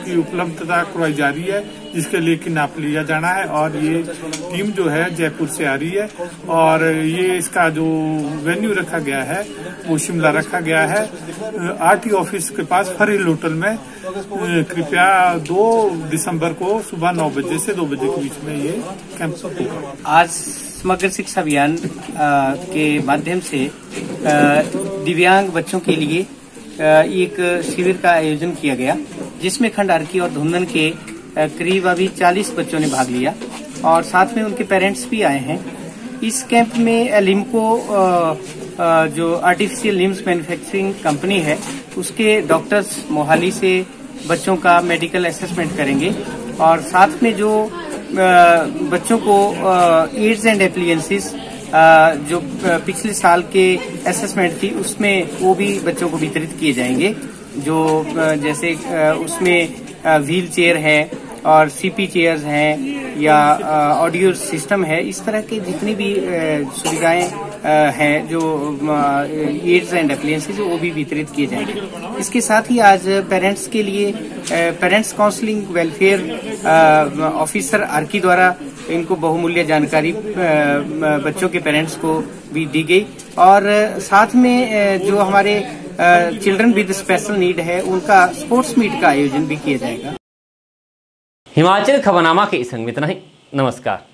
की उपलब्धता करवाई जा रही है, जिसके लिए कि नाप लिया जाना है। और ये टीम जो है जयपुर से आ रही है और ये इसका जो वेन्यू रखा गया है वो शिमला रखा गया है, आरटी ऑफिस के पास फरील होटल में। कृपया 2 दिसंबर को सुबह 9 बजे से 2 बजे के बीच में ये कैंप होगा। आज समग्र शिक्षा अभियान के माध्यम से दिव्यांग बच्चों के लिए एक शिविर का आयोजन किया गया, जिसमें खंडारकी और धुंधन के करीब अभी 40 बच्चों ने भाग लिया और साथ में उनके पेरेंट्स भी आए हैं। इस कैंप में लिम्को जो आर्टिफिशियल लिम्स मैन्युफैक्चरिंग कंपनी है उसके डॉक्टर्स मोहाली से बच्चों का मेडिकल असेसमेंट करेंगे और साथ में जो बच्चों को एड्स एंड एप्लियंसेस जो पिछले साल के असेसमेंट थी उसमें वो भी बच्चों को वितरित किए जाएंगे। जो जैसे उसमें व्हील चेयर है और सीपी चेयर्स हैं या ऑडियो सिस्टम है, इस तरह के जितनी भी सुविधाएं हैं जो एड्स एंड एप्लियंसेस वो भी वितरित किए जाएंगे। इसके साथ ही आज पेरेंट्स के लिए पेरेंट्स काउंसलिंग वेलफेयर ऑफिसर आरकी द्वारा इनको बहुमूल्य जानकारी बच्चों के पेरेंट्स को भी दी गई और साथ में जो हमारे चिल्ड्रन विद स्पेशल नीड है उनका स्पोर्ट्स मीट का आयोजन भी किया जाएगा। हिमाचल खबरनामा के इस अंक में इतना ही। नमस्कार।